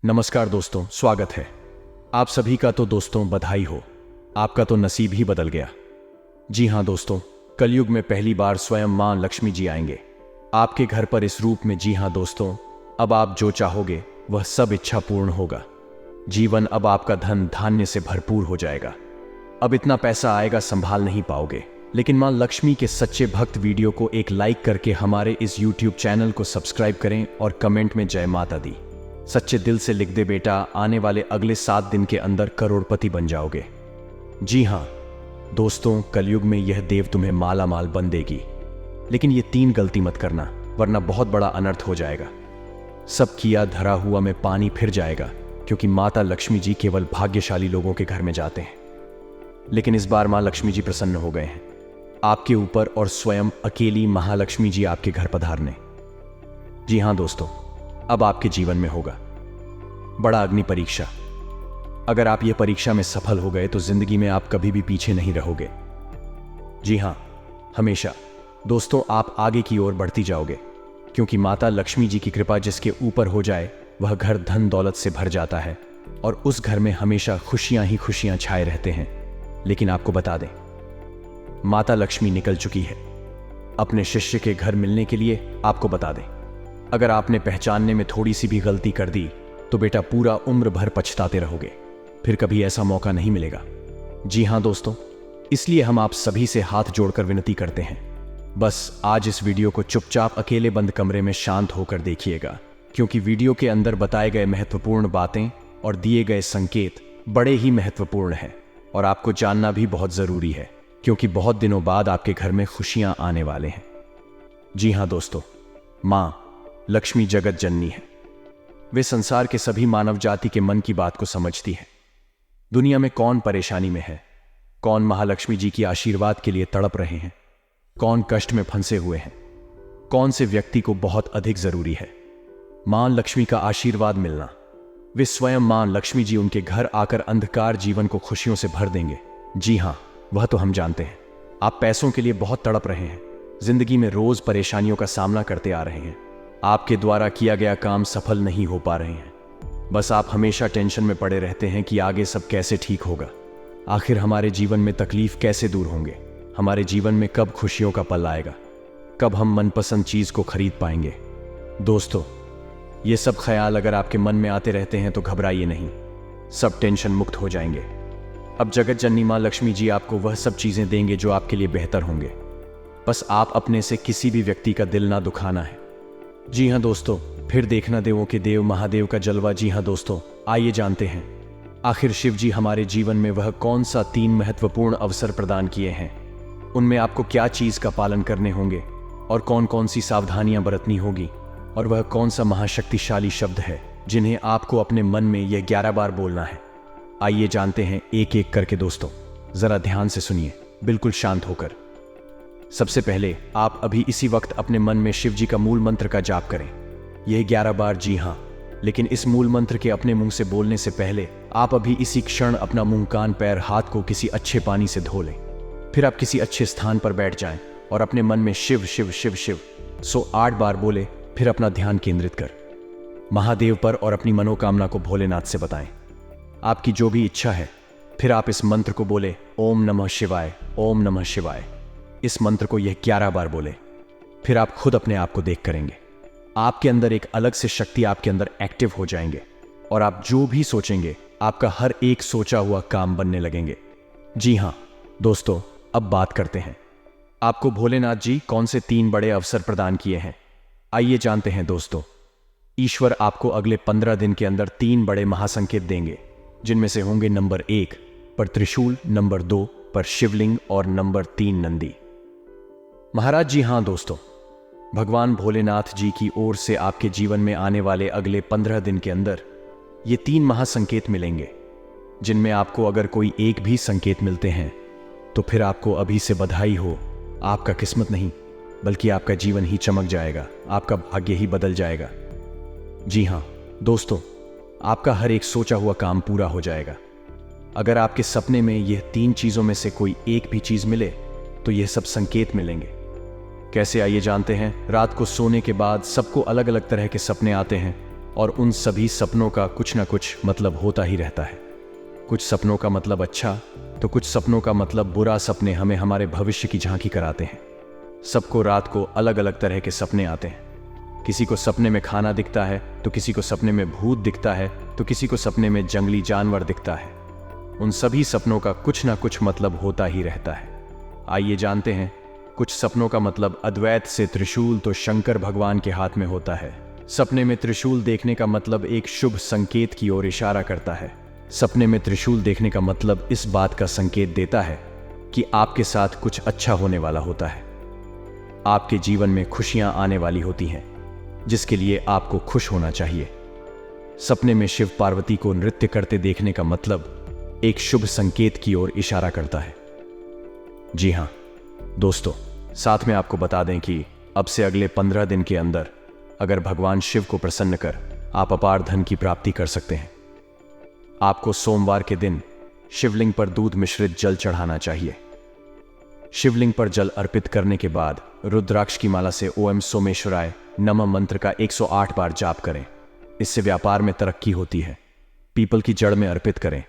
नमस्कार दोस्तों, स्वागत है आप सभी का। तो दोस्तों बधाई हो, आपका तो नसीब ही बदल गया। जी हाँ दोस्तों, कलयुग में पहली बार स्वयं मां लक्ष्मी जी आएंगे आपके घर पर इस रूप में। जी हाँ दोस्तों, अब आप जो चाहोगे वह सब इच्छा पूर्ण होगा। जीवन अब आपका धन धान्य से भरपूर हो जाएगा। अब इतना पैसा आएगा संभाल नहीं पाओगे। लेकिन मां लक्ष्मी के सच्चे भक्त वीडियो को एक लाइक करके हमारे इस YouTube चैनल को सब्सक्राइब करें और कमेंट में जय माता दी सच्चे दिल से लिख दे बेटा, आने वाले अगले 7 दिन के अंदर करोड़पति बन जाओगे। जी हाँ दोस्तों, कलयुग में यह देव तुम्हें माला माल बन देगी। लेकिन ये 3 गलती मत करना, वरना बहुत बड़ा अनर्थ हो जाएगा। सब किया धरा हुआ में पानी फिर जाएगा, क्योंकि माता लक्ष्मी जी केवल भाग्यशाली लोगों के घर में जाते हैं। लेकिन इस बार मां लक्ष्मी जी प्रसन्न हो गए हैं आपके ऊपर और स्वयं अकेली महालक्ष्मी जी आपके घर पधारने। जी हाँ दोस्तों, अब आपके जीवन में होगा बड़ा अग्नि परीक्षा। अगर आप ये परीक्षा में सफल हो गए तो जिंदगी में आप कभी भी पीछे नहीं रहोगे। जी हाँ, हमेशा दोस्तों आप आगे की ओर बढ़ती जाओगे, क्योंकि माता लक्ष्मी जी की कृपा जिसके ऊपर हो जाए वह घर धन दौलत से भर जाता है और उस घर में हमेशा खुशियां ही खुशियां छाए रहते हैं। लेकिन आपको बता दें, माता लक्ष्मी निकल चुकी है अपने शिष्य के घर मिलने के लिए। आपको बता दें, अगर आपने पहचानने में थोड़ी सी भी गलती कर दी तो बेटा पूरा उम्र भर पछताते रहोगे, फिर कभी ऐसा मौका नहीं मिलेगा। जी हाँ दोस्तों, इसलिए हम आप सभी से हाथ जोड़कर विनती करते हैं, बस आज इस वीडियो को चुपचाप अकेले बंद कमरे में शांत होकर देखिएगा, क्योंकि वीडियो के अंदर बताए गए महत्वपूर्ण बातें और दिए गए संकेत बड़े ही महत्वपूर्ण हैं और आपको जानना भी बहुत जरूरी है, क्योंकि बहुत दिनों बाद आपके घर में खुशियां आने वाले हैं। जी हाँ दोस्तों, मां लक्ष्मी जगत जननी है। वे संसार के सभी मानव जाति के मन की बात को समझती है। दुनिया में कौन परेशानी में है, कौन महालक्ष्मी जी की आशीर्वाद के लिए तड़प रहे हैं, कौन कष्ट में फंसे हुए हैं, कौन से व्यक्ति को बहुत अधिक जरूरी है मां लक्ष्मी का आशीर्वाद मिलना। वे स्वयं मां लक्ष्मी जी उनके घर आकर अंधकार जीवन को खुशियों से भर देंगे। जी हां, वह तो हम जानते हैं। आप पैसों के लिए बहुत तड़प रहे हैं, जिंदगी में रोज परेशानियों का सामना करते आ रहे हैं। आपके द्वारा किया गया काम सफल नहीं हो पा रहे हैं। बस आप हमेशा टेंशन में पड़े रहते हैं कि आगे सब कैसे ठीक होगा, आखिर हमारे जीवन में तकलीफ कैसे दूर होंगे, हमारे जीवन में कब खुशियों का पल आएगा, कब हम मनपसंद चीज को खरीद पाएंगे। दोस्तों, ये सब ख्याल अगर आपके मन में आते रहते हैं तो घबराइए नहीं, सब टेंशन मुक्त हो जाएंगे। अब जगत जननी मां लक्ष्मी जी आपको वह सब चीजें देंगे जो आपके लिए बेहतर होंगे। बस आप अपने से किसी भी व्यक्ति का दिल ना दुखाना है। जी हाँ दोस्तों, फिर देखना देवों के देव महादेव का जलवा। जी हाँ दोस्तों, आइए जानते हैं आखिर शिव जी हमारे जीवन में वह कौन सा 3 महत्वपूर्ण अवसर प्रदान किए हैं। उनमें आपको क्या चीज का पालन करने होंगे और कौन कौन सी सावधानियां बरतनी होगी, और वह कौन सा महाशक्तिशाली शब्द है जिन्हें आपको अपने मन में यह 11 बार बोलना है। आइए जानते हैं एक एक करके। दोस्तों जरा ध्यान से सुनिए, बिल्कुल शांत होकर। सबसे पहले आप अभी इसी वक्त अपने मन में शिव जी का मूल मंत्र का जाप करें, यह 11 बार। जी हाँ, लेकिन इस मूल मंत्र के अपने मुंह से बोलने से पहले आप अभी इसी क्षण अपना मुंह, कान, पैर, हाथ को किसी अच्छे पानी से धो लें। फिर आप किसी अच्छे स्थान पर बैठ जाएं और अपने मन में शिव शिव शिव शिव 108 बार बोले। फिर अपना ध्यान केंद्रित कर महादेव पर और अपनी मनोकामना को भोलेनाथ से बताएं, आपकी जो भी इच्छा है। फिर आप इस मंत्र को बोले, ओम नमः शिवाय, ओम नमः शिवाय। इस मंत्र को यह 11 बार बोले। फिर आप खुद अपने आप को देख करेंगे, आपके अंदर एक अलग से शक्ति आपके अंदर एक्टिव हो जाएंगे और आप जो भी सोचेंगे आपका हर एक सोचा हुआ काम बनने लगेंगे। जी हाँ दोस्तों, अब बात करते हैं आपको भोलेनाथ जी कौन से 3 बड़े अवसर प्रदान किए हैं। आइए जानते हैं दोस्तों। ईश्वर आपको अगले 15 दिन के अंदर 3 बड़े महासंकेत देंगे, जिनमें से होंगे नंबर 1 पर त्रिशूल, नंबर 2 पर शिवलिंग और नंबर 3 नंदी महाराज। जी हाँ दोस्तों, भगवान भोलेनाथ जी की ओर से आपके जीवन में आने वाले अगले 15 दिन के अंदर ये 3 महासंकेत मिलेंगे, जिनमें आपको अगर कोई एक भी संकेत मिलते हैं तो फिर आपको अभी से बधाई हो। आपका किस्मत नहीं बल्कि आपका जीवन ही चमक जाएगा, आपका भाग्य ही बदल जाएगा। जी हाँ दोस्तों, आपका हर एक सोचा हुआ काम पूरा हो जाएगा। अगर आपके सपने में यह 3 चीजों में से कोई एक भी चीज मिले तो यह सब संकेत मिलेंगे। कैसे, आइए जानते हैं। रात को सोने के बाद सबको अलग अलग तरह के सपने आते हैं। और उन सभी सपनों का कुछ ना कुछ मतलब होता ही रहता है। कुछ सपनों का मतलब अच्छा तो कुछ सपनों का मतलब बुरा। सपने हमें हमारे भविष्य की झांकी कराते हैं। सबको रात को अलग अलग तरह के सपने आते हैं। किसी को सपने में खाना दिखता है तो किसी को सपने में भूत दिखता है तो किसी को सपने में जंगली जानवर दिखता है। उन सभी सपनों का कुछ ना कुछ मतलब होता ही रहता है। आइए जानते हैं। कुछ सपनों का मतलब अद्वैत से त्रिशूल तो शंकर भगवान के हाथ में होता है। सपने में त्रिशूल देखने का मतलब एक शुभ संकेत की ओर इशारा करता है। सपने में त्रिशूल देखने का मतलब इस बात का संकेत देता है कि आपके साथ कुछ अच्छा होने वाला होता है। आपके जीवन में खुशियां आने वाली होती हैं, जिसके लिए आपको खुश होना चाहिए। सपने में शिव पार्वती को नृत्य करते देखने का मतलब एक शुभ संकेत की ओर इशारा करता है। जी हां दोस्तों, साथ में आपको बता दें कि अब से अगले 15 दिन के अंदर अगर भगवान शिव को प्रसन्न कर आप अपार धन की प्राप्ति कर सकते हैं। आपको सोमवार के दिन शिवलिंग पर दूध मिश्रित जल चढ़ाना चाहिए। शिवलिंग पर जल अर्पित करने के बाद रुद्राक्ष की माला से ओम सोमेश्वराय नमः मंत्र का 108 बार जाप करें। इससे व्यापार में तरक्की होती है। पीपल की जड़ में अर्पित करें।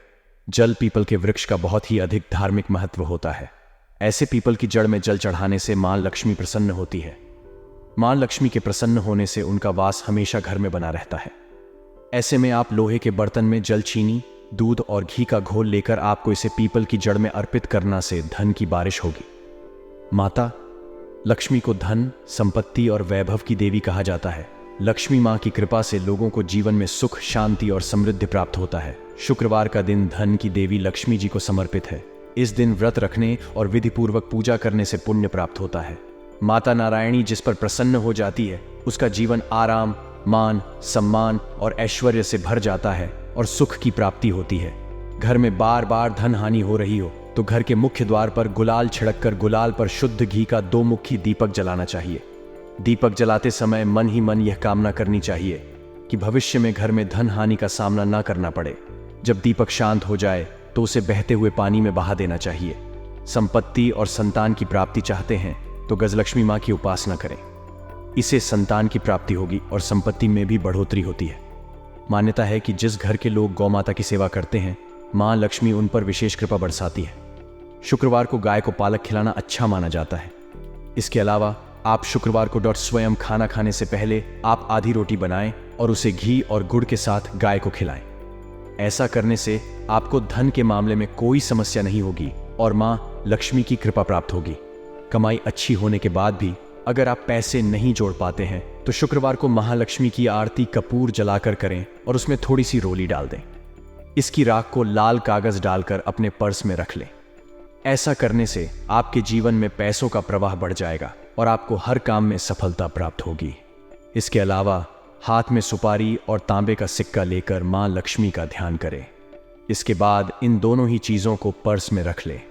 जल पीपल के वृक्ष का बहुत ही अधिक धार्मिक महत्व होता है। ऐसे पीपल की जड़ में जल चढ़ाने से मां लक्ष्मी प्रसन्न होती है। मां लक्ष्मी के प्रसन्न होने से उनका वास हमेशा घर में बना रहता है। ऐसे में आप लोहे के बर्तन में जल, चीनी, दूध और घी का घोल लेकर आपको इसे पीपल की जड़ में अर्पित करना से धन की बारिश होगी। माता लक्ष्मी को धन, संपत्ति और वैभव की देवी कहा जाता है। लक्ष्मी मां की कृपा से लोगों को जीवन में सुख, शांति और समृद्धि प्राप्त होता है। शुक्रवार का दिन धन की देवी लक्ष्मी जी को समर्पित है। इस दिन व्रत रखने और विधि पूर्वक पूजा करने से पुण्य प्राप्त होता है। माता नारायणी जिस पर प्रसन्न हो जाती है उसका जीवन आराम, मान, सम्मान और ऐश्वर्य से भर जाता है और सुख की प्राप्ति होती है। घर में बार बार धन हानि हो रही हो तो घर के मुख्य द्वार पर गुलाल छिड़ककर गुलाल पर शुद्ध घी का 2 मुखी दीपक जलाना चाहिए। दीपक जलाते समय मन ही मन यह कामना करनी चाहिए कि भविष्य में घर में धन हानि का सामना ना करना पड़े। जब दीपक शांत हो जाए तो उसे बहते हुए पानी में बहा देना चाहिए। संपत्ति और संतान की प्राप्ति चाहते हैं तो गजलक्ष्मी मां की उपासना करें। इससे संतान की प्राप्ति होगी और संपत्ति में भी बढ़ोतरी होती है। मान्यता है कि जिस घर के लोग गौ माता की सेवा करते हैं मां लक्ष्मी उन पर विशेष कृपा बरसाती है। शुक्रवार को गाय को पालक खिलाना अच्छा माना जाता है। इसके अलावा आप शुक्रवार को स्वयं खाना खाने से पहले आप आधी रोटी बनाएं और उसे घी और गुड़ के साथ गाय को खिलाएं। ऐसा करने से आपको धन के मामले में कोई समस्या नहीं होगी और मां लक्ष्मी की कृपा प्राप्त होगी। कमाई अच्छी होने के बाद भी अगर आप पैसे नहीं जोड़ पाते हैं तो शुक्रवार को महालक्ष्मी की आरती कपूर जलाकर करें और उसमें थोड़ी सी रोली डाल दें। इसकी राख को लाल कागज डालकर अपने पर्स में रख लें। ऐसा करने से आपके जीवन में पैसों का प्रवाह बढ़ जाएगा और आपको हर काम में सफलता प्राप्त होगी। इसके अलावा हाथ में सुपारी और तांबे का सिक्का लेकर मां लक्ष्मी का ध्यान करें। इसके बाद इन दोनों ही चीजों को पर्स में रख लें।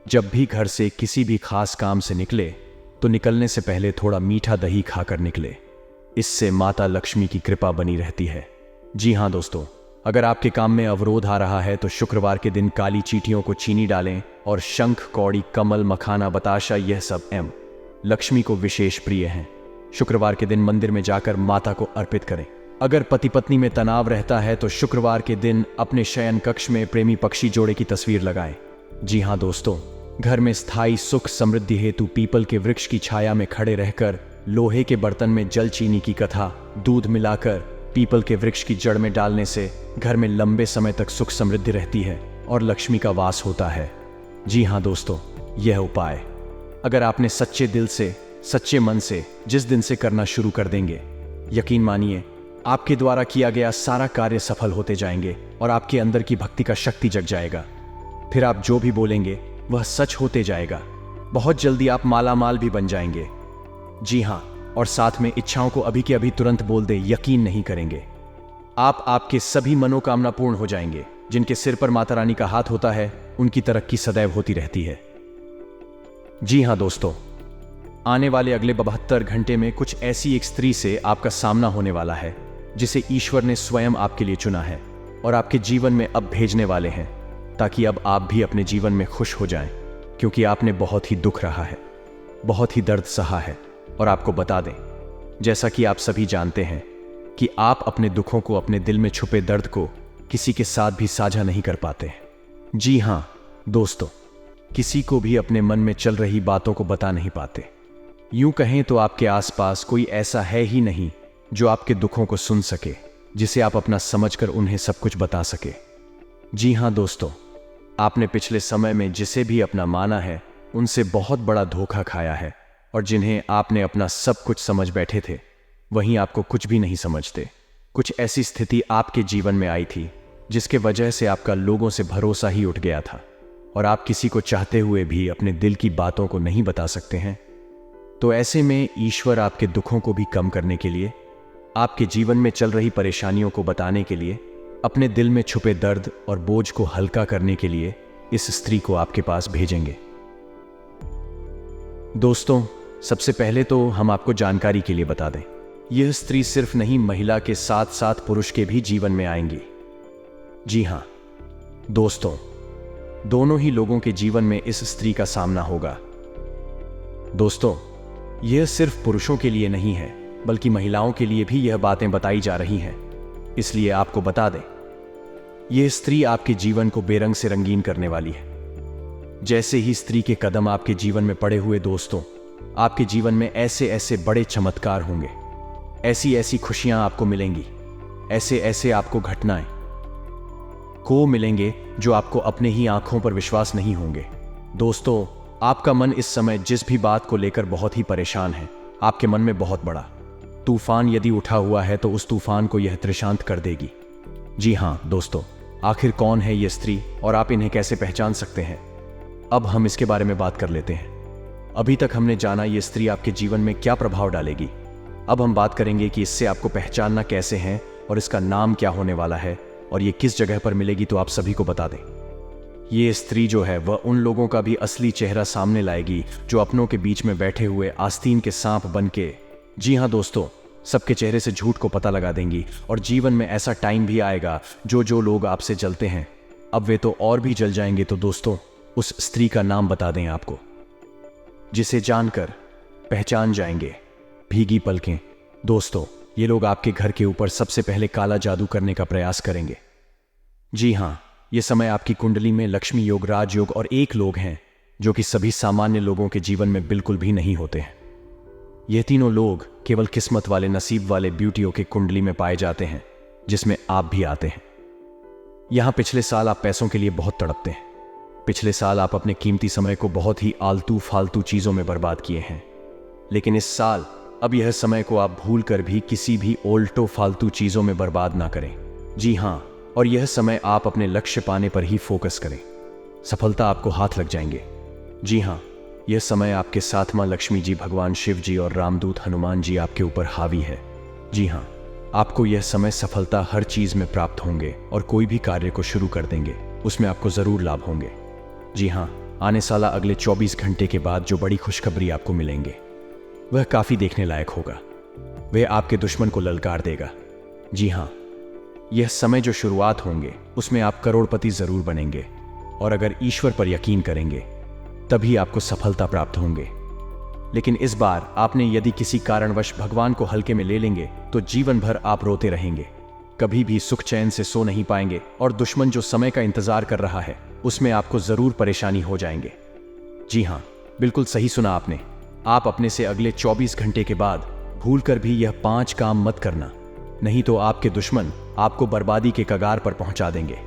जब भी घर से किसी भी खास काम से निकले तो निकलने से पहले थोड़ा मीठा दही खाकर निकले। इससे माता लक्ष्मी की कृपा बनी रहती है। जी हां दोस्तों, अगर आपके काम में अवरोध आ रहा है तो शुक्रवार के दिन काली चींटियों को चीनी डालें और शंख, कौड़ी, कमल, मखाना, बताशा यह सब लक्ष्मी को विशेष प्रिय हैं। शुक्रवार के दिन मंदिर में जाकर माता को अर्पित करें। अगर पति पत्नी में तनाव रहता है तो शुक्रवार के दिन अपने शयन कक्ष में प्रेमी पक्षी जोड़े की तस्वीर लगाएं। जी हां दोस्तों, घर में स्थायी सुख समृद्धि हेतु पीपल के वृक्ष की छाया में खड़े रहकर लोहे के बर्तन में जल, चीनी की कथा, दूध मिलाकर पीपल के वृक्ष की जड़ में डालने से घर में लंबे समय तक सुख समृद्धि रहती है और लक्ष्मी का वास होता है। जी हां दोस्तों, यह उपाय अगर आपने सच्चे दिल से, सच्चे मन से जिस दिन से करना शुरू कर देंगे, यकीन मानिए आपके द्वारा किया गया सारा कार्य सफल होते जाएंगे और आपके अंदर की भक्ति का शक्ति जग जाएगा। फिर आप जो भी बोलेंगे वह सच होते जाएगा। बहुत जल्दी आप मालामाल भी बन जाएंगे। जी हां, और साथ में इच्छाओं को अभी के अभी तुरंत बोल दे, यकीन नहीं करेंगे। आपके सभी मनोकामना पूर्ण हो जाएंगे। जिनके सिर पर माता रानी का हाथ होता है उनकी तरक्की सदैव होती रहती है। जी हां दोस्तों, आने वाले अगले 72 घंटे में कुछ ऐसी एक स्त्री से आपका सामना होने वाला है जिसे ईश्वर ने स्वयं आपके लिए चुना है और आपके जीवन में अब भेजने वाले हैं, ताकि अब आप भी अपने जीवन में खुश हो जाएं, क्योंकि आपने बहुत ही दुख रहा है, बहुत ही दर्द सहा है। और आपको बता दें, जैसा कि आप सभी जानते हैं कि आप अपने दुखों को, अपने दिल में छुपे दर्द को किसी के साथ भी साझा नहीं कर पाते। जी हाँ दोस्तों, किसी को भी अपने मन में चल रही बातों को बता नहीं पाते। यूं कहें तो आपके आसपास कोई ऐसा है ही नहीं जो आपके दुखों को सुन सके, जिसे आप अपना समझकर उन्हें सब कुछ बता सके। जी हाँ दोस्तों, आपने पिछले समय में जिसे भी अपना माना है उनसे बहुत बड़ा धोखा खाया है, और जिन्हें आपने अपना सब कुछ समझ बैठे थे वहीं आपको कुछ भी नहीं समझते। कुछ ऐसी स्थिति आपके जीवन में आई थी जिसके वजह से आपका लोगों से भरोसा ही उठ गया था, और आप किसी को चाहते हुए भी अपने दिल की बातों को नहीं बता सकते हैं। तो ऐसे में ईश्वर आपके दुखों को भी कम करने के लिए, आपके जीवन में चल रही परेशानियों को बताने के लिए, अपने दिल में छुपे दर्द और बोझ को हल्का करने के लिए इस स्त्री को आपके पास भेजेंगे। दोस्तों, सबसे पहले तो हम आपको जानकारी के लिए बता दें, यह स्त्री सिर्फ नहीं, महिला के साथ साथ पुरुष के भी जीवन में आएंगी। जी हाँ दोस्तों, दोनों ही लोगों के जीवन में इस स्त्री का सामना होगा। दोस्तों, यह सिर्फ पुरुषों के लिए नहीं है, बल्कि महिलाओं के लिए भी यह बातें बताई जा रही हैं। इसलिए आपको बता दें, यह स्त्री आपके जीवन को बेरंग से रंगीन करने वाली है। जैसे ही स्त्री के कदम आपके जीवन में पड़े हुए दोस्तों, आपके जीवन में ऐसे ऐसे बड़े चमत्कार होंगे, ऐसी ऐसी खुशियां आपको मिलेंगी, ऐसे ऐसे आपको घटनाएं को मिलेंगे जो आपको अपने ही आंखों पर विश्वास नहीं होंगे। दोस्तों, आपका मन इस समय जिस भी बात को लेकर बहुत ही परेशान है, आपके मन में बहुत बड़ा तूफान यदि उठा हुआ है तो उस तूफान को यह त्रिशांत कर देगी। जी हाँ दोस्तों, आखिर कौन है ये स्त्री और आप इन्हें कैसे पहचान सकते हैं? अब हम इसके बारे में बात कर लेते हैं। अभी तक हमने जाना ये स्त्री आपके जीवन में क्या प्रभाव डालेगी। अब हम बात करेंगे कि इससे आपको पहचानना कैसे है और इसका नाम क्या होने वाला है और ये किस जगह पर मिलेगी, तो आप सभी को बता दें। ये स्त्री जो है वह उन लोगों का भी असली चेहरा सामने लाएगी जो अपनों के बीच में बैठे हुए आस्तीन के सांप बन के, जी हाँ दोस्तों, सबके चेहरे से झूठ को पता लगा देंगी। और जीवन में ऐसा टाइम भी आएगा जो लोग आपसे जलते हैं, अब वे तो और भी जल जाएंगे। तो दोस्तों, उस स्त्री का नाम बता दें आपको, जिसे जानकर पहचान जाएंगे भीगी पलकें। दोस्तों, ये लोग आपके घर के ऊपर सबसे पहले काला जादू करने का प्रयास करेंगे। जी हाँ, ये समय आपकी कुंडली में लक्ष्मी योग, राजयोग और एक लोग हैं जो कि सभी सामान्य लोगों के जीवन में बिल्कुल भी नहीं होते हैं। ये तीनों लोग केवल किस्मत वाले, नसीब वाले ब्यूटियों के कुंडली में पाए जाते हैं, जिसमें आप भी आते हैं। यहां पिछले साल आप पैसों के लिए बहुत तड़पते हैं। पिछले साल आप अपने कीमती समय को बहुत ही आलतू फालतू चीजों में बर्बाद किए हैं। लेकिन इस साल अब यह समय को आप भूल कर भी किसी भी ओल्टो फालतू चीजों में बर्बाद ना करें। जी हाँ, और यह समय आप अपने लक्ष्य पाने पर ही फोकस करें। सफलता आपको हाथ लग जाएंगे। जी हाँ, यह समय आपके साथ मां लक्ष्मी जी, भगवान शिव जी और रामदूत हनुमान जी आपके ऊपर हावी है। जी हाँ, आपको यह समय सफलता हर चीज में प्राप्त होंगे और कोई भी कार्य को शुरू कर देंगे उसमें आपको जरूर लाभ होंगे। जी हाँ, आने साला अगले 24 घंटे के बाद जो बड़ी खुशखबरी आपको मिलेंगे वह काफी देखने लायक होगा। वह आपके दुश्मन को ललकार देगा। जी हाँ, यह समय जो शुरुआत होंगे उसमें आप करोड़पति जरूर बनेंगे, और अगर ईश्वर पर यकीन करेंगे तभी आपको सफलता प्राप्त होंगे। लेकिन इस बार आपने यदि किसी कारणवश भगवान को हल्के में ले लेंगे तो जीवन भर आप रोते रहेंगे, कभी भी सुख चैन से सो नहीं पाएंगे, और दुश्मन जो समय का इंतजार कर रहा है उसमें आपको जरूर परेशानी हो जाएंगे। जी हाँ, बिल्कुल सही सुना आपने। आप अपने से अगले 24 घंटे के बाद भूलकर भी यह 5 काम मत करना, नहीं तो आपके दुश्मन आपको बर्बादी के कगार पर पहुंचा देंगे।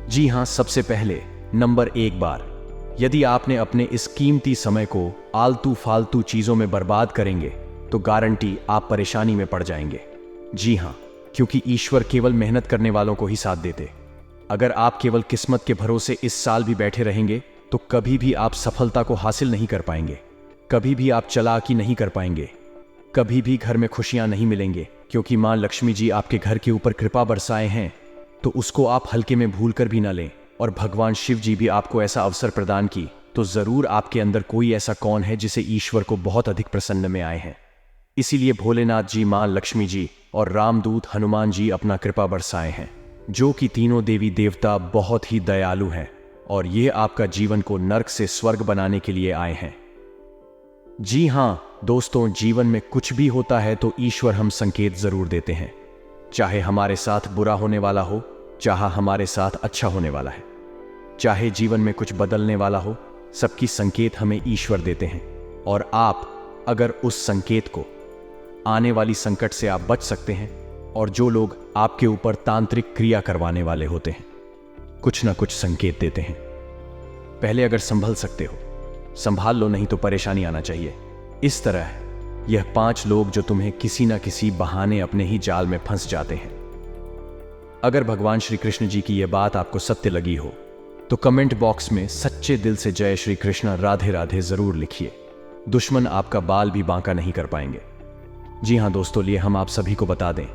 जी हाँ, सबसे पहले नंबर 1 बार, यदि आपने अपने इस कीमती समय को आलतू फालतू चीजों में बर्बाद करेंगे तो गारंटी आप परेशानी में पड़ जाएंगे। जी हाँ, क्योंकि ईश्वर केवल मेहनत करने वालों को ही साथ देते। अगर आप केवल किस्मत के भरोसे इस साल भी बैठे रहेंगे तो कभी भी आप सफलता को हासिल नहीं कर पाएंगे, कभी भी आप चालाकी नहीं कर पाएंगे, कभी भी घर में खुशियां नहीं मिलेंगे, क्योंकि मां लक्ष्मी जी आपके घर के ऊपर कृपा बरसाए हैं तो उसको आप हल्के में भूल कर भी ना लें। और भगवान शिव जी भी आपको ऐसा अवसर प्रदान की तो जरूर आपके अंदर कोई ऐसा कौन है जिसे ईश्वर को बहुत अधिक प्रसन्न में आए हैं। इसीलिए भोलेनाथ जी, मां लक्ष्मी जी और रामदूत हनुमान जी अपना कृपा बरसाए हैं, जो कि तीनों देवी देवता बहुत ही दयालु हैं और ये आपका जीवन को नर्क से स्वर्ग बनाने के लिए आए हैं। जी हाँ दोस्तों, जीवन में कुछ भी होता है तो ईश्वर हम संकेत जरूर देते हैं। चाहे हमारे साथ बुरा होने वाला हो, चाहे हमारे साथ अच्छा होने वाला है, चाहे जीवन में कुछ बदलने वाला हो, सबकी संकेत हमें ईश्वर देते हैं। और आप अगर उस संकेत को, आने वाली संकट से आप बच सकते हैं। और जो लोग आपके ऊपर तांत्रिक क्रिया करवाने वाले होते हैं, कुछ ना कुछ संकेत देते हैं। पहले अगर संभल सकते हो संभाल लो, नहीं तो परेशानी आना चाहिए। इस तरह यह 5 लोग जो तुम्हें किसी ना किसी बहाने अपने ही जाल में फंस जाते हैं। अगर भगवान श्री कृष्ण जी की यह बात आपको सत्य लगी हो तो कमेंट बॉक्स में सच्चे दिल से जय श्री कृष्ण राधे राधे जरूर लिखिए। दुश्मन आपका बाल भी बांका नहीं कर पाएंगे। जी हाँ दोस्तों, लिए हम आप सभी को बता दें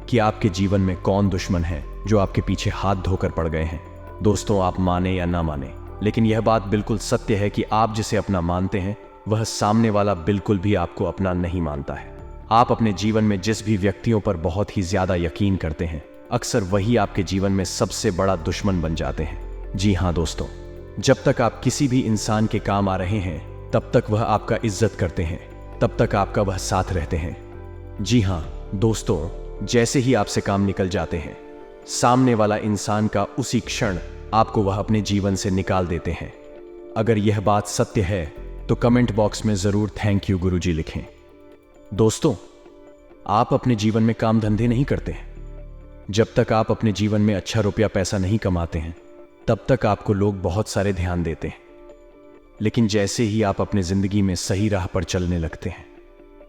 कि आपके जीवन में कौन दुश्मन है जो आपके पीछे हाथ धोकर पड़ गए हैं। दोस्तों, आप माने या ना माने, लेकिन यह बात बिल्कुल सत्य है कि आप जिसे अपना मानते हैं वह सामने वाला बिल्कुल भी आपको अपना नहीं मानता है। आप अपने जीवन में जिस भी व्यक्तियों पर बहुत ही ज्यादा यकीन करते हैं, अक्सर वही आपके जीवन में सबसे बड़ा दुश्मन बन जाते हैं। जी हाँ दोस्तों, जब तक आप किसी भी इंसान के काम आ रहे हैं तब तक वह आपका इज्जत करते हैं, तब तक आपका वह साथ रहते हैं। जी हाँ दोस्तों, जैसे ही आपसे काम निकल जाते हैं, सामने वाला इंसान का उसी क्षण आपको वह अपने जीवन से निकाल देते हैं। अगर यह बात सत्य है तो कमेंट बॉक्स में जरूर थैंक यू गुरुजी लिखें। दोस्तों, आप अपने जीवन में काम धंधे नहीं करते हैं। जब तक आप अपने जीवन में अच्छा रुपया पैसा नहीं कमाते हैं तब तक आपको लोग बहुत सारे ध्यान देते हैं। लेकिन जैसे ही आप अपने जिंदगी में सही राह पर चलने लगते हैं,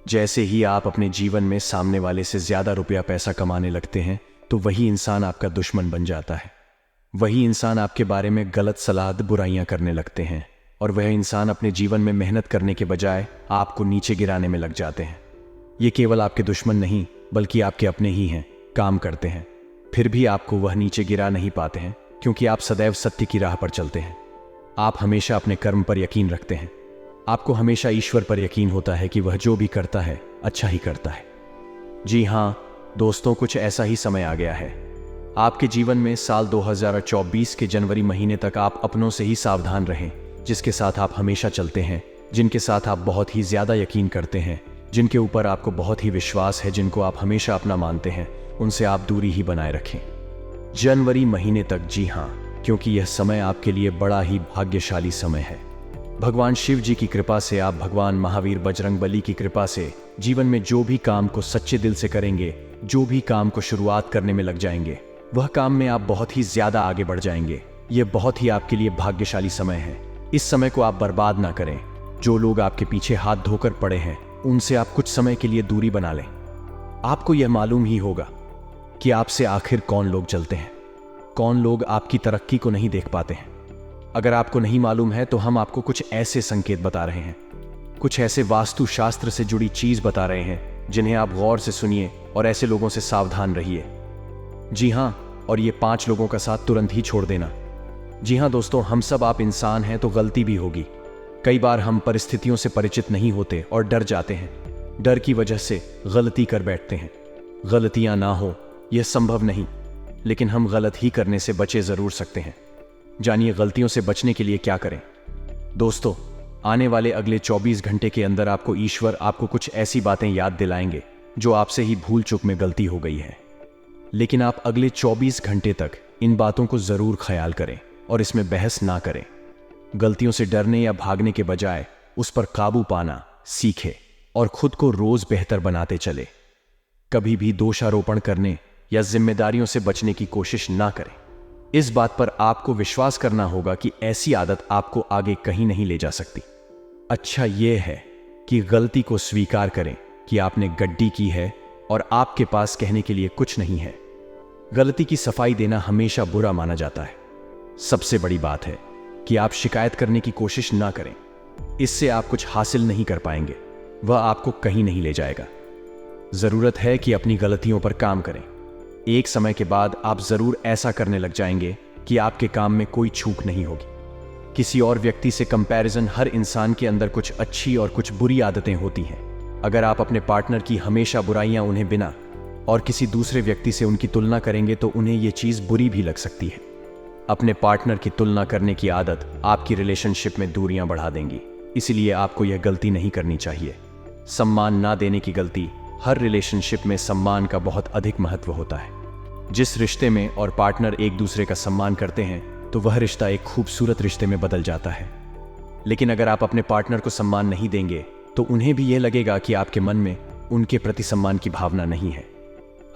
जैसे ही आप अपने जीवन में सामने वाले से ज्यादा रुपया पैसा कमाने लगते हैं, तो वही इंसान आपका दुश्मन बन जाता है। वही इंसान आपके बारे में गलत सलाह बुराइयां करने लगते हैं और वह इंसान अपने जीवन में मेहनत करने के बजाय आपको नीचे गिराने में लग जाते हैं। ये केवल आपके दुश्मन नहीं बल्कि आपके अपने ही हैं, काम करते हैं, फिर भी आपको वह नीचे गिरा नहीं पाते हैं, क्योंकि आप सदैव सत्य की राह पर चलते हैं। आप हमेशा अपने कर्म पर यकीन रखते हैं। आपको हमेशा ईश्वर पर यकीन होता है कि वह जो भी करता है अच्छा ही करता है। जी हाँ दोस्तों, कुछ ऐसा ही समय आ गया है आपके जीवन में। साल 2024 के जनवरी महीने तक आप अपनों से ही सावधान रहें, जिसके साथ आप हमेशा चलते हैं, जिनके साथ आप बहुत ही ज्यादा यकीन करते हैं, जिनके ऊपर आपको बहुत ही विश्वास है, जिनको आप हमेशा अपना मानते हैं, उनसे आप दूरी ही बनाए रखें जनवरी महीने तक। जी हाँ, क्योंकि यह समय आपके लिए बड़ा ही भाग्यशाली समय है। भगवान शिव जी की कृपा से, आप भगवान महावीर बजरंगबली की कृपा से जीवन में जो भी काम को सच्चे दिल से करेंगे, जो भी काम को शुरुआत करने में लग जाएंगे, वह काम में आप बहुत ही ज्यादा आगे बढ़ जाएंगे। यह बहुत ही आपके लिए भाग्यशाली समय है। इस समय को आप बर्बाद ना करें। जो लोग आपके पीछे हाथ धोकर पड़े हैं उनसे आप कुछ समय के लिए दूरी बना लें। आपको यह मालूम ही होगा कि आपसे आखिर कौन लोग चलते हैं, कौन लोग आपकी तरक्की को नहीं देख पाते हैं। अगर आपको नहीं मालूम है तो हम आपको कुछ ऐसे संकेत बता रहे हैं, कुछ ऐसे वास्तु शास्त्र से जुड़ी चीज बता रहे हैं जिन्हें आप गौर से सुनिए और ऐसे लोगों से सावधान रहिए। जी हाँ, और ये 5 लोगों का साथ तुरंत ही छोड़ देना। जी हाँ दोस्तों, हम सब आप इंसान हैं तो गलती भी होगी। कई बार हम परिस्थितियों से परिचित नहीं होते और डर जाते हैं। डर की वजह से गलती कर बैठते हैं। गलतियां ना हो यह संभव नहीं, लेकिन हम गलत ही करने से बचे जरूर सकते हैं। जानिए गलतियों से बचने के लिए क्या करें। दोस्तों, आने वाले अगले 24 घंटे के अंदर आपको ईश्वर आपको कुछ ऐसी बातें याद दिलाएंगे जो आपसे ही भूल चूक में गलती हो गई है। लेकिन आप अगले 24 घंटे तक इन बातों को जरूर ख्याल करें और इसमें बहस ना करें। गलतियों से डरने या भागने के बजाय उस पर काबू पाना सीखें और खुद को रोज बेहतर बनाते चले। कभी भी दोषारोपण करने या जिम्मेदारियों से बचने की कोशिश ना करें। इस बात पर आपको विश्वास करना होगा कि ऐसी आदत आपको आगे कहीं नहीं ले जा सकती। अच्छा यह है कि गलती को स्वीकार करें कि आपने गड्डी की है और आपके पास कहने के लिए कुछ नहीं है। गलती की सफाई देना हमेशा बुरा माना जाता है। सबसे बड़ी बात है कि आप शिकायत करने की कोशिश ना करें। इससे आप कुछ हासिल नहीं कर पाएंगे, वह आपको कहीं नहीं ले जाएगा। जरूरत है कि अपनी गलतियों पर काम करें। एक समय के बाद आप जरूर ऐसा करने लग जाएंगे कि आपके काम में कोई चूक नहीं होगी। किसी और व्यक्ति से कंपैरिजन, हर इंसान के अंदर कुछ अच्छी और कुछ बुरी आदतें होती हैं। अगर आप अपने पार्टनर की हमेशा बुराइयां उन्हें बिना और किसी दूसरे व्यक्ति से उनकी तुलना करेंगे तो उन्हें यह चीज बुरी भी लग सकती है। अपने पार्टनर की तुलना करने की आदत आपकी रिलेशनशिप में दूरियां बढ़ा देंगी। इसलिए आपको यह गलती नहीं करनी चाहिए। सम्मान ना देने की गलती हर रिलेशनशिप में सम्मान का बहुत अधिक महत्व होता है। जिस रिश्ते में और पार्टनर एक दूसरे का सम्मान करते हैं तो वह रिश्ता एक खूबसूरत रिश्ते में बदल जाता है। लेकिन अगर आप अपने पार्टनर को सम्मान नहीं देंगे तो उन्हें भी यह लगेगा कि आपके मन में उनके प्रति सम्मान की भावना नहीं है।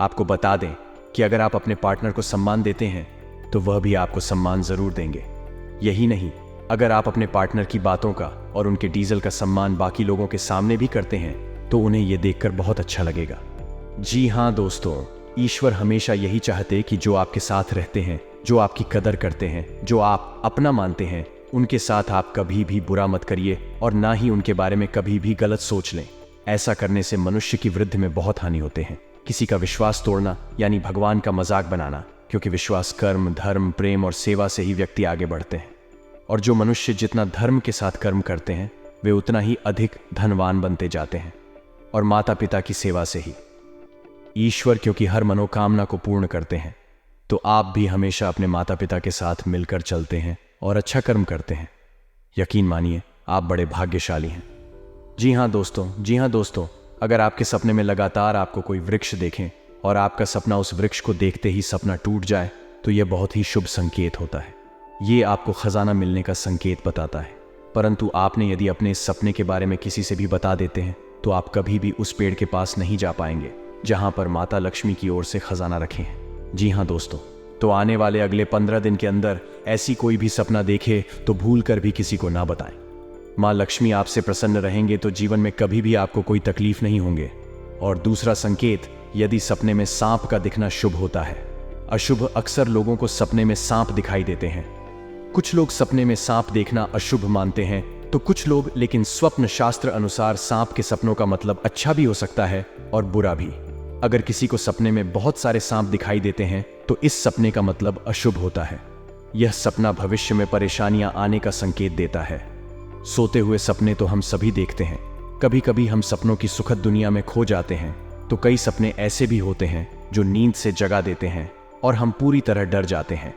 आपको बता दें कि अगर आप अपने पार्टनर को सम्मान देते हैं तो वह भी आपको सम्मान जरूर देंगे। यही नहीं, अगर आप अपने पार्टनर की बातों का और उनके डीजल का सम्मान बाकी लोगों के सामने भी करते हैं तो उन्हें यह देखकर बहुत अच्छा लगेगा। जी हाँ दोस्तों, ईश्वर हमेशा यही चाहते कि जो आपके साथ रहते हैं, जो आपकी कदर करते हैं, जो आप अपना मानते हैं, उनके साथ आप कभी भी बुरा मत करिए और ना ही उनके बारे में कभी भी गलत सोच लें। ऐसा करने से मनुष्य की वृद्धि में बहुत हानि होते हैं। किसी का विश्वास तोड़ना यानी भगवान का मजाक बनाना, क्योंकि विश्वास कर्म, धर्म, प्रेम और सेवा से ही व्यक्ति आगे बढ़ते हैं। और जो मनुष्य जितना धर्म के साथ कर्म करते हैं वे उतना ही अधिक धनवान बनते जाते हैं, और माता पिता की सेवा से ही। ईश्वर क्योंकि हर मनोकामना को पूर्ण करते हैं, तो आप भी हमेशा अपने माता पिता के साथ मिलकर चलते हैं और अच्छा कर्म करते हैं। यकीन मानिए, आप बड़े भाग्यशाली हैं। जी हाँ दोस्तों, अगर आपके सपने में लगातार आपको कोई वृक्ष देखें और आपका सपना उस वृक्ष को देखते ही सपना टूट जाए तो यह बहुत ही शुभ संकेत होता है। ये आपको खजाना मिलने का संकेत बताता है। परंतु आपने यदि अपने इस सपने के बारे में किसी से भी बता देते हैं तो आप कभी भी उस पेड़ के पास नहीं जा पाएंगे जहां पर माता लक्ष्मी की ओर से खजाना रखे हैं। जी हाँ दोस्तों, तो आने वाले अगले 15 दिन के अंदर ऐसी कोई भी सपना देखे तो भूल कर भी किसी को ना बताएं। माँ लक्ष्मी आपसे प्रसन्न रहेंगे तो जीवन में कभी भी आपको कोई तकलीफ नहीं होंगे। और दूसरा संकेत, यदि सपने में सांप का दिखना शुभ होता है। अशुभ अक्सर लोगों को सपने में सांप दिखाई देते हैं। कुछ लोग सपने में सांप देखना अशुभ मानते हैं तो कुछ लोग, लेकिन स्वप्न शास्त्र अनुसार सांप के सपनों का मतलब अच्छा भी हो सकता है और बुरा भी। अगर किसी को सपने में बहुत सारे सांप दिखाई देते हैं तो इस सपने का मतलब अशुभ होता है। यह सपना भविष्य में परेशानियां आने का संकेत देता है। सोते हुए सपने तो हम सभी देखते हैं। कभी कभी हम सपनों की सुखद दुनिया में खो जाते हैं तो कई सपने ऐसे भी होते हैं जो नींद से जगा देते हैं और हम पूरी तरह डर जाते हैं।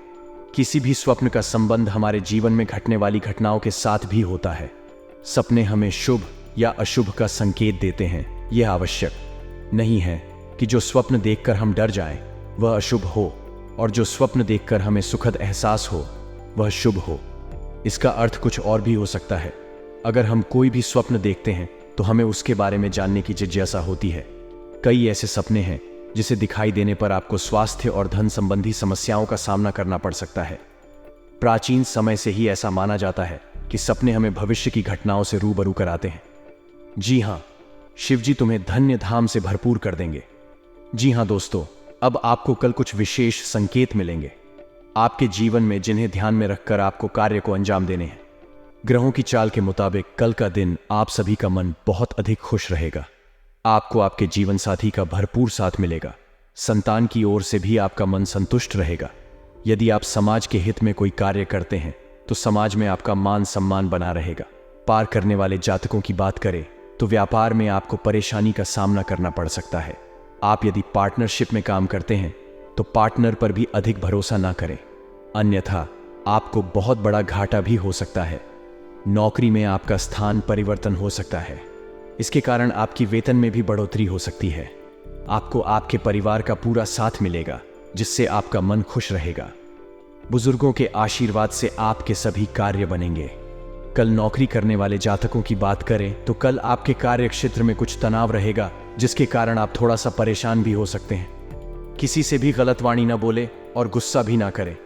किसी भी स्वप्न का संबंध हमारे जीवन में घटने वाली घटनाओं के साथ भी होता है। सपने हमें शुभ या अशुभ का संकेत देते हैं। यह आवश्यक नहीं है कि जो स्वप्न देखकर हम डर जाएं वह अशुभ हो और जो स्वप्न देखकर हमें सुखद एहसास हो वह शुभ हो। इसका अर्थ कुछ और भी हो सकता है। अगर हम कोई भी स्वप्न देखते हैं तो हमें उसके बारे में जानने की जिज्ञासा होती है। कई ऐसे सपने हैं जिसे दिखाई देने पर आपको स्वास्थ्य और धन संबंधी समस्याओं का सामना करना पड़ सकता है। प्राचीन समय से ही ऐसा माना जाता है कि सपने हमें भविष्य की घटनाओं से रूबरू कराते हैं। जी हाँ, शिवजी तुम्हें धन्य धाम से भरपूर कर देंगे। जी हाँ दोस्तों, अब आपको कल कुछ विशेष संकेत मिलेंगे आपके जीवन में जिन्हें ध्यान में रखकर आपको कार्य को अंजाम देने हैं। ग्रहों की चाल के मुताबिक कल का दिन आप सभी का मन बहुत अधिक खुश रहेगा। आपको आपके जीवन साथी का भरपूर साथ मिलेगा। संतान की ओर से भी आपका मन संतुष्ट रहेगा। यदि आप समाज के हित में कोई कार्य करते हैं तो समाज में आपका मान सम्मान बना रहेगा। पार करने वाले जातकों की बात करें तो व्यापार में आपको परेशानी का सामना करना पड़ सकता है। आप यदि पार्टनरशिप में काम करते हैं तो पार्टनर पर भी अधिक भरोसा ना करें, अन्यथा आपको बहुत बड़ा घाटा भी हो सकता है। नौकरी में आपका स्थान परिवर्तन हो सकता है। इसके कारण आपकी वेतन में भी बढ़ोतरी हो सकती है। आपको आपके परिवार का पूरा साथ मिलेगा जिससे आपका मन खुश रहेगा। बुजुर्गों के आशीर्वाद से आपके सभी कार्य बनेंगे। कल नौकरी करने वाले जातकों की बात करें तो कल आपके कार्य क्षेत्र में कुछ तनाव रहेगा जिसके कारण आप थोड़ा सा परेशान भी हो सकते हैं। किसी से भी गलत वाणी ना बोले और गुस्सा भी ना करें,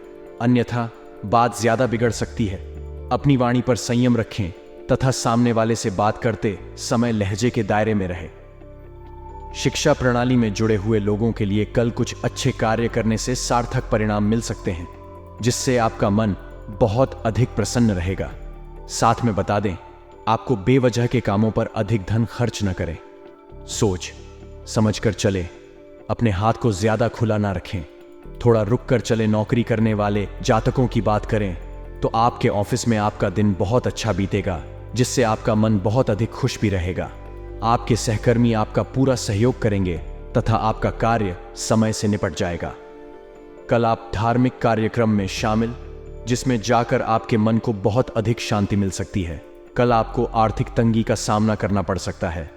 अन्यथा बात ज्यादा बिगड़ सकती है। अपनी वाणी पर संयम रखें तथा सामने वाले से बात करते समय लहजे के दायरे में रहे। शिक्षा प्रणाली में जुड़े हुए लोगों के लिए कल कुछ अच्छे कार्य करने से सार्थक परिणाम मिल सकते हैं जिससे आपका मन बहुत अधिक प्रसन्न रहेगा। साथ में बता दें, आपको बेवजह के कामों पर अधिक धन खर्च न करें। सोच समझकर चले, अपने हाथ को ज्यादा खुला ना रखें। थोड़ा रुक कर चले। नौकरी करने वाले जातकों की बात करें तो आपके ऑफिस में आपका दिन बहुत अच्छा बीतेगा जिससे आपका मन बहुत अधिक खुश भी रहेगा। आपके सहकर्मी आपका पूरा सहयोग करेंगे तथा आपका कार्य समय से निपट जाएगा। कल आप धार्मिक कार्यक्रम में शामिल जिसमें जाकर आपके मन को बहुत अधिक शांति मिल सकती है। कल आपको आर्थिक तंगी का सामना करना पड़ सकता है।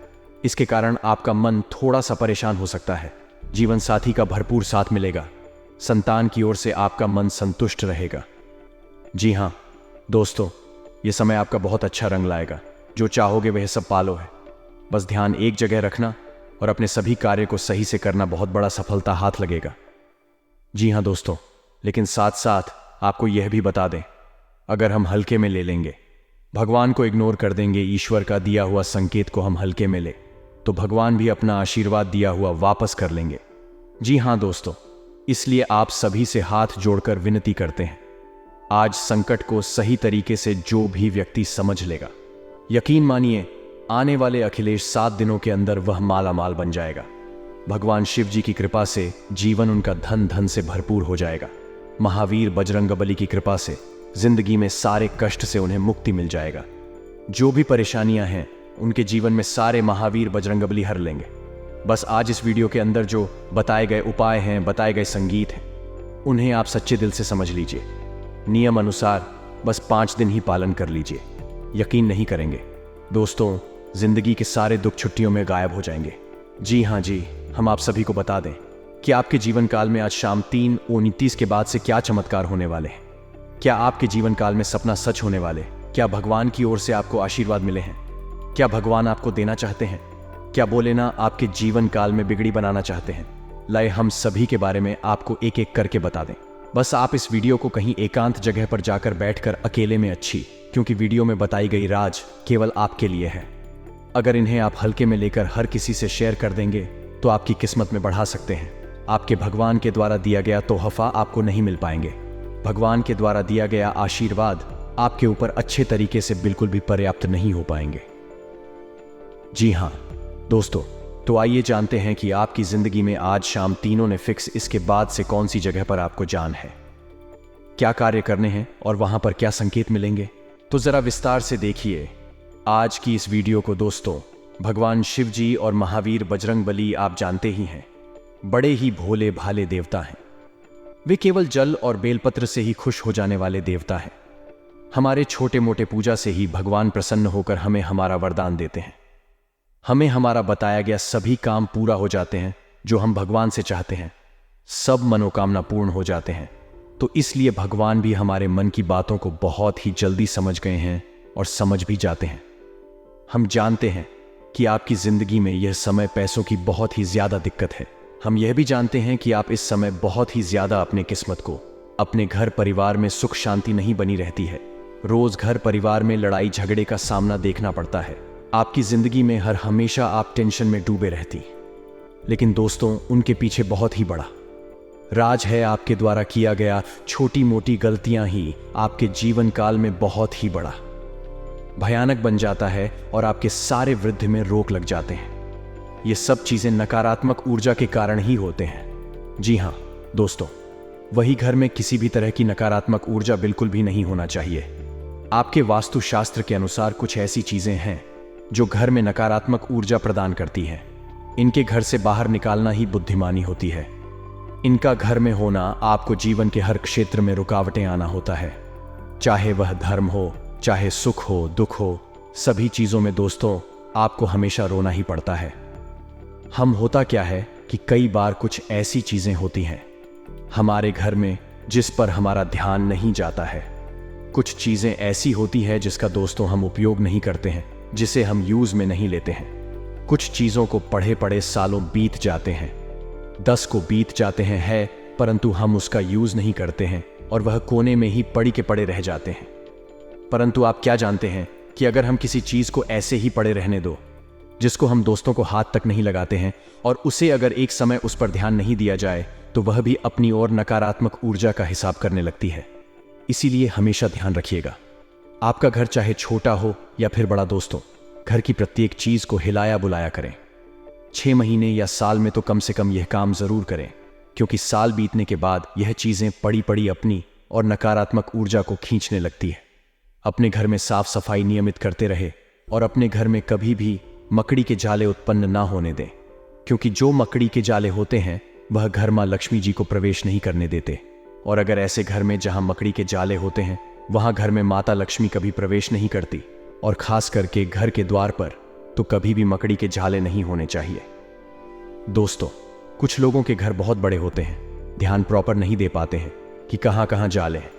इसके कारण आपका मन थोड़ा सा परेशान हो सकता है। जीवन साथी का भरपूर साथ मिलेगा। संतान की ओर से आपका मन संतुष्ट रहेगा। जी हाँ दोस्तों, ये समय आपका बहुत अच्छा रंग लाएगा। जो चाहोगे वह सब पालो है। बस ध्यान एक जगह रखना और अपने सभी कार्य को सही से करना, बहुत बड़ा सफलता हाथ लगेगा। जी हाँ दोस्तों, लेकिन साथ साथ आपको यह भी बता दें, अगर हम हल्के में ले लेंगे, भगवान को इग्नोर कर देंगे, ईश्वर का दिया हुआ संकेत को हम हल्के में ले, तो भगवान भी अपना आशीर्वाद दिया हुआ वापस कर लेंगे। जी हाँ दोस्तों, इसलिए आप सभी से हाथ जोड़कर विनती करते हैं, आज संकट को सही तरीके से जो भी व्यक्ति समझ लेगा, यकीन मानिए आने वाले अखिलेश 7 दिनों के अंदर वह माला माल बन जाएगा। भगवान शिव जी की कृपा से जीवन उनका धन धन से भरपूर हो जाएगा। महावीर बजरंगबली की कृपा से जिंदगी में सारे कष्ट से उन्हें मुक्ति मिल जाएगा। जो भी परेशानियां हैं उनके जीवन में सारे महावीर बजरंगबली हर लेंगे। बस आज इस वीडियो के अंदर जो बताए गए उपाय हैं, बताए गए संगीत हैं, उन्हें आप सच्चे दिल से समझ लीजिए। नियम अनुसार बस 5 दिन ही पालन कर लीजिए। यकीन नहीं करेंगे दोस्तों, जिंदगी के सारे दुख छुट्टियों में गायब हो जाएंगे। जी हाँ जी, हम आप सभी को बता दें कि आपके जीवन काल में आज शाम 3:29 के बाद से क्या चमत्कार होने वाले हैं। क्या आपके जीवन काल में सपना सच होने वाले? क्या भगवान की ओर से आपको आशीर्वाद मिले हैं? क्या भगवान आपको देना चाहते हैं? क्या बोले ना आपके जीवन काल में बिगड़ी बनाना चाहते हैं? लाए हम सभी के बारे में आपको एक एक करके बता दें। बस आप इस वीडियो को कहीं एकांत जगह पर जाकर बैठकर अकेले में अच्छी, क्योंकि वीडियो में बताई गई राज केवल आपके लिए है। अगर इन्हें आप हल्के में लेकर हर किसी से शेयर कर देंगे तो आपकी किस्मत में बढ़ा सकते हैं। आपके भगवान के द्वारा दिया गया तोहफा आपको नहीं मिल पाएंगे। भगवान के द्वारा दिया गया आशीर्वाद आपके ऊपर अच्छे तरीके से बिल्कुल भी पर्याप्त नहीं हो पाएंगे। जी हाँ दोस्तों, तो आइए जानते हैं कि आपकी जिंदगी में आज शाम तीनों ने फिक्स इसके बाद से कौन सी जगह पर आपको जान है, क्या कार्य करने हैं और वहां पर क्या संकेत मिलेंगे। तो जरा विस्तार से देखिए आज की इस वीडियो को दोस्तों। भगवान शिव जी और महावीर बजरंगबली आप जानते ही हैं, बड़े ही भोले भाले देवता हैं। वे केवल जल और बेलपत्र से ही खुश हो जाने वाले देवता हैं। हमारे छोटे मोटे पूजा से ही भगवान प्रसन्न होकर हमें हमारा वरदान देते हैं। हमें हमारा बताया गया सभी काम पूरा हो जाते हैं जो हम भगवान से चाहते हैं। सब मनोकामना पूर्ण हो जाते हैं। तो इसलिए भगवान भी हमारे मन की बातों को बहुत ही जल्दी समझ गए हैं और समझ भी जाते हैं। हम जानते हैं कि आपकी जिंदगी में यह समय पैसों की बहुत ही ज्यादा दिक्कत है। हम यह भी जानते हैं कि आप इस समय बहुत ही ज्यादा अपने किस्मत को, अपने घर परिवार में सुख शांति नहीं बनी रहती है। रोज घर परिवार में लड़ाई झगड़े का सामना देखना पड़ता है। आपकी जिंदगी में हर हमेशा आप टेंशन में डूबे रहती। लेकिन दोस्तों, उनके पीछे बहुत ही बड़ा राज है। आपके द्वारा किया गया छोटी मोटी गलतियां ही आपके जीवन काल में बहुत ही बड़ा भयानक बन जाता है और आपके सारे वृद्धि में रोक लग जाते हैं। ये सब चीजें नकारात्मक ऊर्जा के कारण ही होते हैं। जी हाँ दोस्तों, वही घर में किसी भी तरह की नकारात्मक ऊर्जा बिल्कुल भी नहीं होना चाहिए। आपके वास्तुशास्त्र के अनुसार कुछ ऐसी चीजें हैं जो घर में नकारात्मक ऊर्जा प्रदान करती हैं। इनके घर से बाहर निकालना ही बुद्धिमानी होती है। इनका घर में होना आपको जीवन के हर क्षेत्र में रुकावटें आना होता है, चाहे वह धर्म हो, चाहे सुख हो, दुख हो, सभी चीजों में दोस्तों आपको हमेशा रोना ही पड़ता है। हम होता क्या है कि कई बार कुछ ऐसी चीजें होती हैं हमारे घर में जिस पर हमारा ध्यान नहीं जाता है। कुछ चीजें ऐसी होती है जिसका दोस्तों हम उपयोग नहीं करते हैं, जिसे हम यूज में नहीं लेते हैं। कुछ चीजों को पढ़े पढ़े सालों बीत जाते हैं, 10 को बीत जाते हैं परंतु हम उसका यूज नहीं करते हैं और वह कोने में ही पड़ी के पड़े रह जाते हैं। परंतु आप क्या जानते हैं कि अगर हम किसी चीज को ऐसे ही पड़े रहने दो, जिसको हम दोस्तों को हाथ तक नहीं लगाते हैं, और उसे अगर एक समय उस पर ध्यान नहीं दिया जाए तो वह भी अपनी ओर नकारात्मक ऊर्जा का हिसाब करने लगती है। इसीलिए हमेशा ध्यान रखिएगा, आपका घर चाहे छोटा हो या फिर बड़ा दोस्तों, घर की प्रत्येक चीज को हिलाया बुलाया करें। 6 महीने या साल में तो कम से कम यह काम जरूर करें, क्योंकि साल बीतने के बाद यह चीजें पड़ी पड़ी अपनी और नकारात्मक ऊर्जा को खींचने लगती है। अपने घर में साफ सफाई नियमित करते रहे और अपने घर में कभी भी मकड़ी के जाले उत्पन्न ना होने दें, क्योंकि जो मकड़ी के जाले होते हैं वह घर मां लक्ष्मी जी को प्रवेश नहीं करने देते। और अगर ऐसे घर में जहां मकड़ी के जाले होते हैं वहां घर में माता लक्ष्मी कभी प्रवेश नहीं करती, और खास करके घर के द्वार पर तो कभी भी मकड़ी के जाले नहीं होने चाहिए। दोस्तों, कुछ लोगों के घर बहुत बड़े होते हैं, ध्यान प्रॉपर नहीं दे पाते हैं कि कहाँ कहाँ जाले हैं,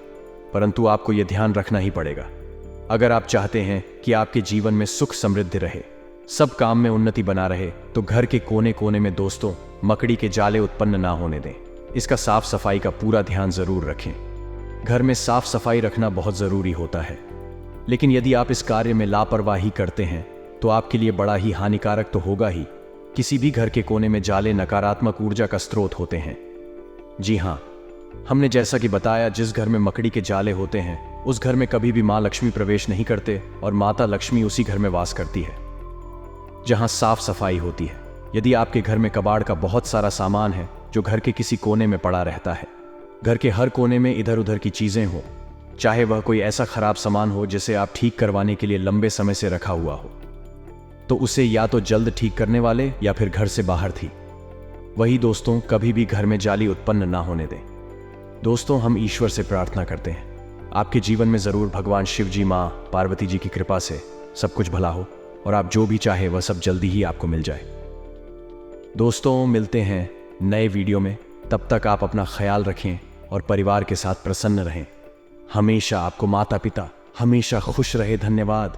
परंतु आपको यह ध्यान रखना ही पड़ेगा। अगर आप चाहते हैं कि आपके जीवन में सुख समृद्धि रहे, सब काम में उन्नति बना रहे, तो घर के कोने कोने में दोस्तों मकड़ी के जाले उत्पन्न ना होने दें। इसका साफ सफाई का पूरा ध्यान जरूर रखें। घर में साफ सफाई रखना बहुत जरूरी होता है, लेकिन यदि आप इस कार्य में लापरवाही करते हैं तो आपके लिए बड़ा ही हानिकारक तो होगा ही। किसी भी घर के कोने में जाले नकारात्मक ऊर्जा का स्रोत होते हैं। जी हाँ, हमने जैसा कि बताया, जिस घर में मकड़ी के जाले होते हैं उस घर में कभी भी मां लक्ष्मी प्रवेश नहीं करते और माता लक्ष्मी उसी घर में वास करती है जहां साफ सफाई होती है। यदि आपके घर में कबाड़ का बहुत सारा सामान है जो घर के किसी कोने में पड़ा रहता है, घर के हर कोने में इधर उधर की चीजें हो, चाहे वह कोई ऐसा खराब सामान हो जिसे आप ठीक करवाने के लिए लंबे समय से रखा हुआ हो, तो उसे या तो जल्द ठीक करने वाले या फिर घर से बाहर थी। वही दोस्तों, कभी भी घर में जाली उत्पन्न ना होने दें। दोस्तों, हम ईश्वर से प्रार्थना करते हैं आपके जीवन में जरूर भगवान शिव जी, मां पार्वती जी की कृपा से सब कुछ भला हो और आप जो भी चाहे वह सब जल्दी ही आपको मिल जाए। दोस्तों, मिलते हैं नए वीडियो में। तब तक आप अपना ख्याल रखें और परिवार के साथ प्रसन्न रहें। हमेशा आपको माता पिता हमेशा खुश रहे। धन्यवाद।